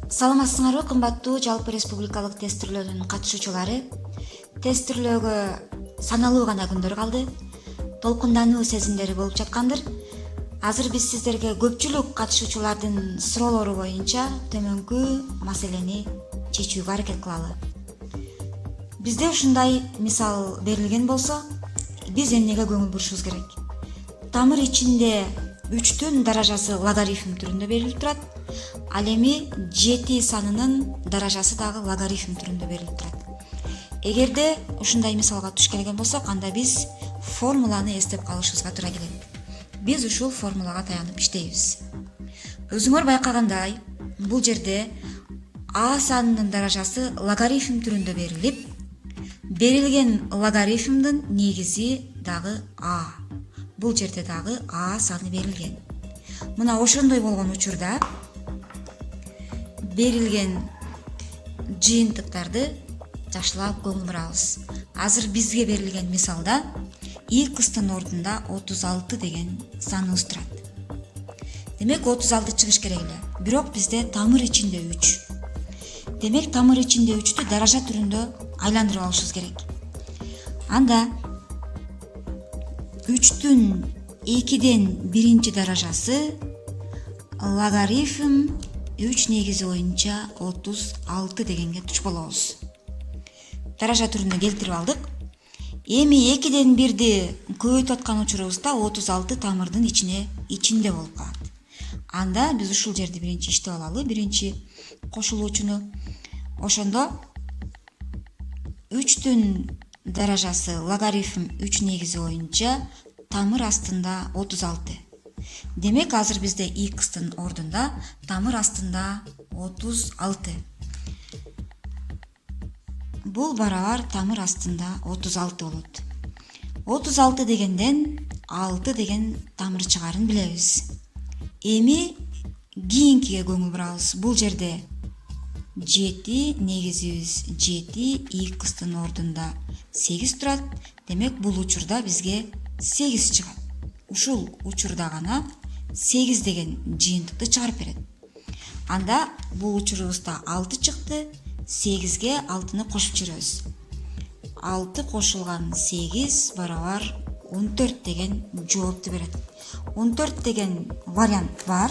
Саламатсыңарбы кымбаттуу жалпы республикалык тестирлөөнүн катышуучулары? Тестирлөөгө саналуу гана күндөр калды. Толкундануу сезимдери болуп жаткандыр. Азыр биз сиздерге көпчүлүк катышуучулардын суроолору боюнча төмөнкү маселени чечүүгө аракет кылалы. Бизде ушундай мисал берилген болсо, биз эмнеге көңүл бурушубуз керек? Тамыр ичинде 3-түн даражасы логарифм түрүндө берилип турат. Ал эми 7 санынын даражасы дагы логарифм түрүндө берилип турат. Эгерде ушундай мисалга туш келген болсок, анда биз формуланы эстеп калышыбызга туура келет. Биз ушул формулага таянып иштейбиз. Өзүңөр байкагандай, бул жерде А санынын даражасы логарифм түрүндө берилип, берилген логарифмдин негизи дагы А. Бул жерде дагы А саны берилген. Мына ошондой болгон учурда берилген жыйынтыктарды жакшылап көңүл бурабыз. Азыр бизге берилген мисалда X-тын ордунда 36 деген саныбыз турат. Демек 36 чыгыш керек эле. Бирок бизде тамыр ичинде 3. Демек тамыр ичинде 3-тү даража түрүндө айландырып алышыбыз керек. Анда 3-түн 2ден 1 даражасы логарифм 3 негизи боюнча 36 дегенге туш болобуз. Даража түрүндө келтирип алдык. Эми 2ден 1ди көбөйтүп аткан учурубузда 36 тамырдын ичинде болуп калат. Анда биз ушул жерди биринчи иштеп алалы, биринчи кошулуучуну. Ошондо 3-түн даражасы логарифм 3 негизи боюнча тамыр астында 36. Демек азыр бизде X-тын ордунда тамыр астында 36. Бул барабар тамыр астында 36 болот. 36 дегенден 6 деген тамыр чыгарын билебиз. Эми кийинкиге көңүл бурабыз. Бул жерде 7 негизибиз 7, X-тын ордунда 8 турат. Демек бул учурда бизге 8 чыгат. Ушул учурда гана 8 деген жыйынтыкты чыгарып берет. Анда бул учурубузда 6 чыкты, 8ге 6-ны кошуп жиберебиз. 6 кошулган 8 барабар 14 деген жоопту берет. 14 деген вариант бар.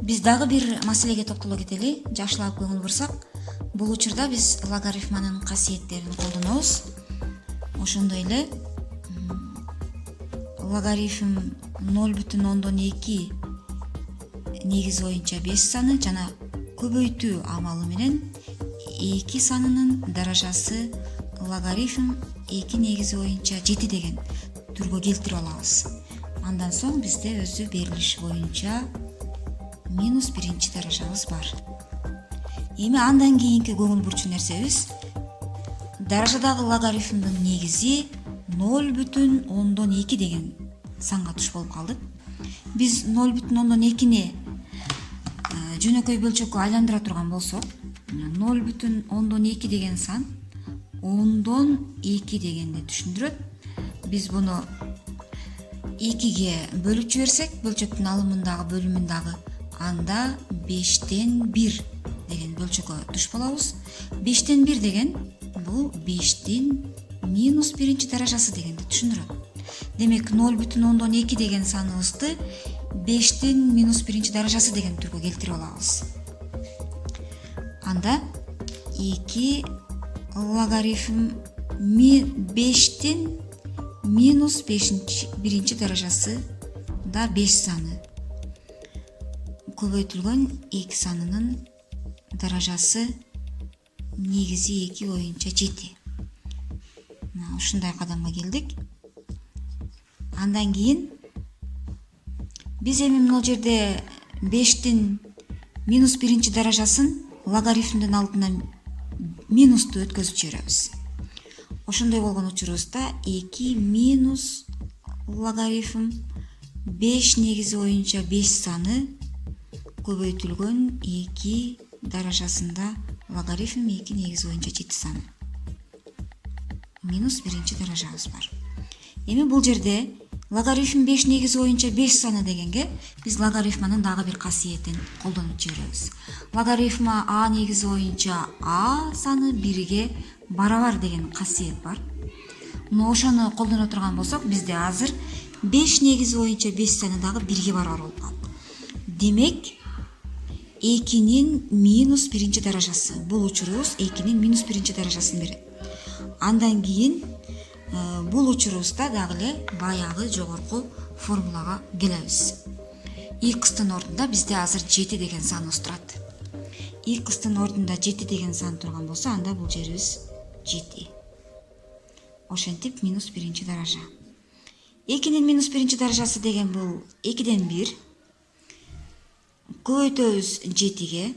Биз дагы бир маселеге токтоло кетели. Жакшылап көңүл бурсак, бул учурда биз логарифманын касиеттерин колдонобуз. Ошондой эле логарифм 0,2 негиз боюнча 5 саны жана көбөйтүү амалы менен 2 санынын даражасы логарифм 2 негизи боюнча 7 деген түргө келтирип алабыз. Андан соң бизде өзү берилиши боюнча минус 1 даражабыз бар. Эми андан кийинки көңүл бурчу нерсебиз даражадагы логарифмдин негизи 0,2 деген санга туш болуп калдык. Биз 0,2-ни жөнөкөй бөлчөккө айландыра турган болсок, 0,2 деген сан 10/2 дегенди түшүндүрөт. Биз буну 2ге бөлүп жиберсек, бөлчөктүн алымындагы бөлүмүндагы, анда 5/1 деген бөлчөккө туш болобуз. 5/1 деген бул 5-тин минус 1 даражасы дегенди түшүндүрөт. Демек 0,2 деген саныбызды 5-тин минус 1 даражасы деген түргө келтирип алабыз. Анда 2 логарифм 5-тин минус 1 даражасы да 5 саны. Көбөйтүлгөн 2 санынын даражасы негизи 2 боюнча 7. Ушундай кадамга келдик. Андан кийин биз эми мына жерде 5-тин минус 1 даражасын логарифмдин алдына минусту өткөзүп жиберебиз. Ошондой болгон учурубузда 2 минус логарифм 5 негизи боюнча 5 саны көбөйтүлгөн 2 даражасында логарифм 2 негизи боюнча 7 саны. Минус 1 даражабыз бар. Эми бул жерде Логарифм 5 негизи боюнча 5 саны дегенге биз логарифманын дагы бир касиетин колдонуп жиберебиз. Логарифма а негизи боюнча а саны 1ге барабар деген касиет бар. Ошону колдоно турган болсок, бизде азыр 5 негизи боюнча 5 саны дагы 1ге барабар болуп калат. Демек 2-нин минус 1 даражасы. Бул учурубуз 2-нин минус 1 даражасын берет. Андан кийин бул учурубузда дагы эле баягы жогорку формулага келебиз. X-тын ордунда бизде азыр 7 деген саныбыз турат. X-тын ордунда 7 деген сан турган болсо, анда бул жерибиз 7. Ошентип минус 1 даража. 2-нин минус 1 даражасы деген бул 2ден 1. Көбөйтөбүз 7ге.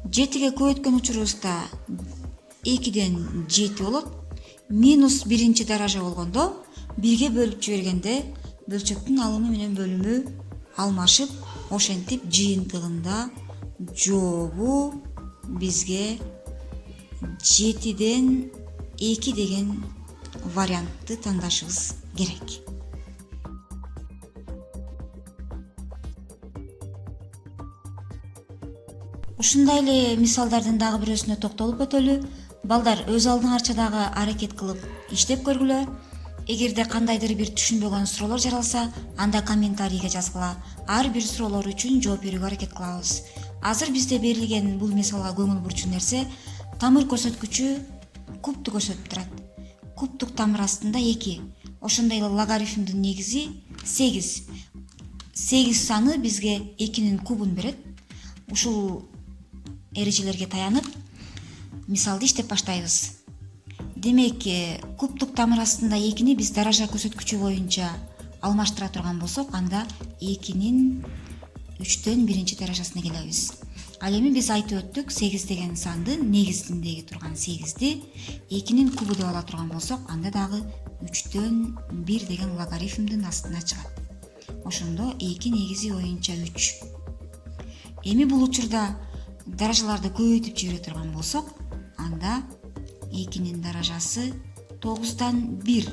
7ге көбөйткөн учурубузда 2ден 7 болот. Минус 1 даража болгондо 1ге бөлүп жибергенде бөлчөктүн алымы менен бөлүмү алмашып, ошентип жыйынтыгында жообу бизге 7ден 2 деген вариантты тандашыбыз керек. Ушундай эле мисалдардын дагы бирөөсүнө токтолуп өтөлү. Балдар, өз алдыңарча дагы аракет кылып иштеп көргүлө. Эгерде кандайдыр бир түшүнбөгөн суроолор жаралса, анда комментарийге жазгыла. Ар бир суроолор үчүн жооп берүүгө аракет кылабыз. Азыр бизде берилген бул мисалга көңүл бурчу нерсе, тамыр көрсөткүчү кубту көрсөтүп турат. Кубтук тамыр астында 2. Ошондой эле логарифмдин негизи 8. 8 саны бизге 2-нин кубун берет. Ушул эрежелерге таянып мисалды иштеп баштайбыз. Демек, кубтук тамыр астында 2-ни биз даража көрсөткүчү боюнча алмаштыра турган болсок, анда 2-нин 3дөн 1 даражасына келебиз. Ал эми биз айтып өттүк, 8 деген санды негизиндеги турган 8ди 2-нин кубу деп ала турган болсок, анда дагы 3дөн 1 деген логарифмдин астына чыгат. Ошондо 2 негизи боюнча 3. Эми бул учурда даражаларды көбөйтүп жибере турган болсок, анда 2-нин даражасы 9дан 1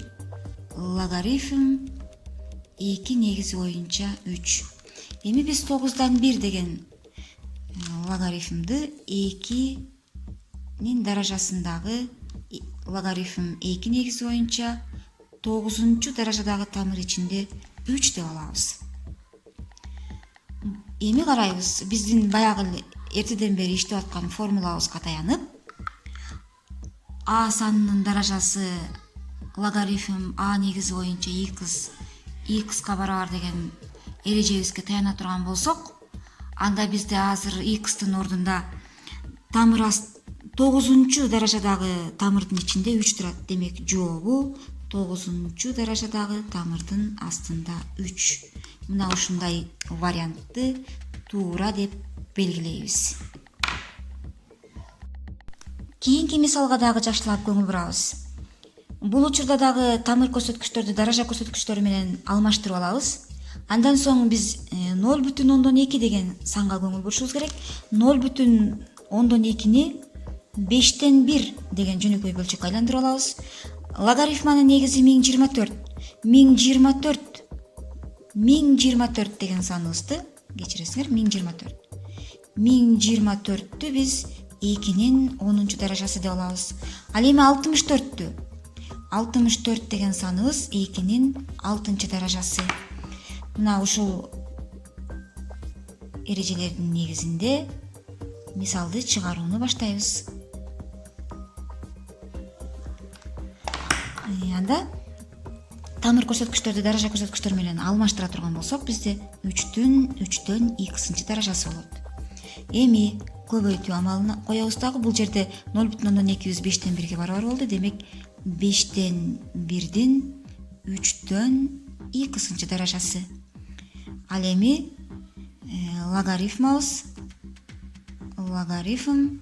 логарифм 2 негизи боюнча 3. Эми биз 9дан 1 деген логарифмды 2-нин даражасындагы логарифм 2 негизи боюнча 9 даражадагы тамыр ичинде 3 деп алабыз. Эми карайбыз, биздин баягы эртеден бери иштеп аткан формулабызга таянып, а санынын даражасы логарифм а негизи боюнча x-ка барабар деген эрежебизге таяна турган болсок, анда бизде азыр x-тын ордунда 9 даражадагы тамырдын ичинде 3 турат. Демек, жообу 9 даражадагы тамырдын астында 3. Мына ушундай вариантты туура деп белгилейбиз. Кийинки мисалга дагы жакшылап көңүл бурабыз. Бул учурда дагы тамыр көрсөткүчтөрдү даража көрсөткүчтөрү менен алмаштырып алабыз. Андан соң биз 0,2 деген санга көңүл бурушубуз керек. 0,2-ни 5ден 1 деген жөнөкөй бөлчөккө айландырып алабыз. Логарифманын негизи 1024. 1024 деген саныбызды, кечиресиңер, 1024. 1024-тү биз 2-нин 10 даражасы деп алабыз. Ал эми 64-тү. 64 деген саныбыз 2-нин 6 даражасы. Мына ушул эрежелердин негизинде мисалды чыгарууну баштайбыз. Анда тамыр көрсөткүчтөрдү даража көрсөткүчтөр менен алмаштыра турган болсок, бизде 3дөн x даражасы болот. Эми көбөйтүү амалына коебуз дагы. Бул жерде 0,2 биз 5ден 1ге барабар болду. Демек, 5ден 1дин 3дөн x даражасы. Ал эми логарифмабыз логарифм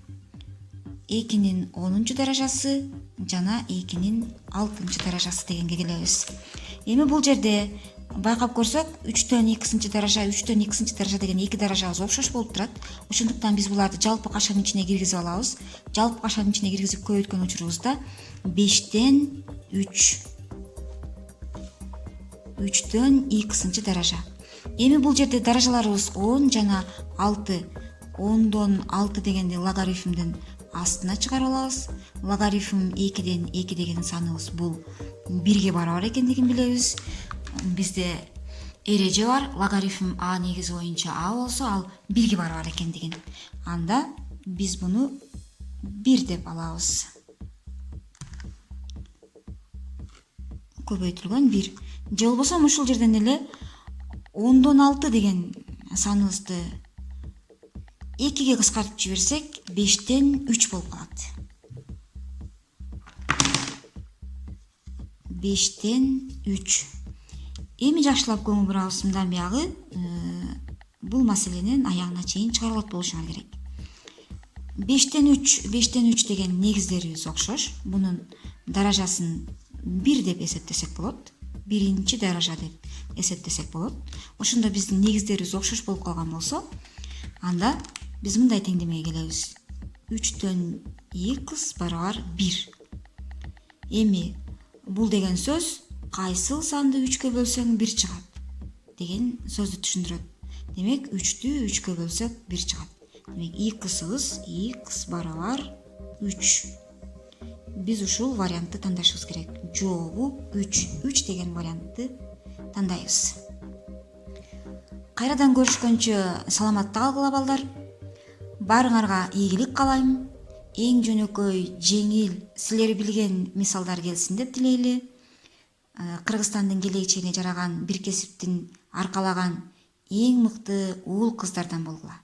2-нин 10 даражасы жана 2-нин 6 даражасы дегенге келебиз. Эми бул жерде байкап көрсөк, 3дөн x даража, 3дөн x даража деген 2 даражабыз окшош болуп турат. Ошондуктан биз буларды жалпы кашанын ичине киргизип алабыз. Жалпы кашанын ичине киргизип көбөйткөн учурубузда 5ден 3 3-төн 2 даража. Эми бул жерде даражаларыбыз 10 жана 6. 10дон 6 дегенди логарифмдин астына чыгарып алабыз. Логарифм 2ден 2 деген саныбыз бул 1ге барабар экендигин билебиз. Бизде эреже бар. Логарифм а негизи боюнча а болсо, ал 1ге барабар экендигин. Анда биз буну 1 деп алабыз. Көбөйтүлгөн 1. Же болбосо ушул жерден эле 10дон 6 деген саныбызды 2ге кыскартып жиберсек, 5тен 3 болуп калат. 5тен 3. Эми жакшылап көңүл бурабыз мындан биягы бул маселенин аягына чейин чыгарылат болушуңар керек. 5тен 3 деген негиздерибиз окшош. Бунун даражасын 1 деп эсептесек болот. 1-чи даража деп эсептесек болот. Ошондо биздин негиздерибиз окшош болуп калган болсо, анда биз мындай теңдемеге келебиз. 3төн x барабар 1. Эми бул деген сөз кайсыл санды 3кө бөлсөң 1 чыгат деген сөздү түшүндүрөт. Демек 3тү 3кө бөлсөк 1 чыгат. Демек x барабар 3. Биз ушул вариантты тандашыбыз керек. Жообу 3 деген вариантты тандайбыз. Кайрадан көрүшкөнчө саламатта калгыла балдар. Баарыңарга ийгилик каалайм. Эң жөнөкөй, жеңил, силер билген мисалдар келсин деп тилейли. Кыргызстандын келечегине жараган бир кесиптин аркалаган эң мыкты уул кыздардан болгула.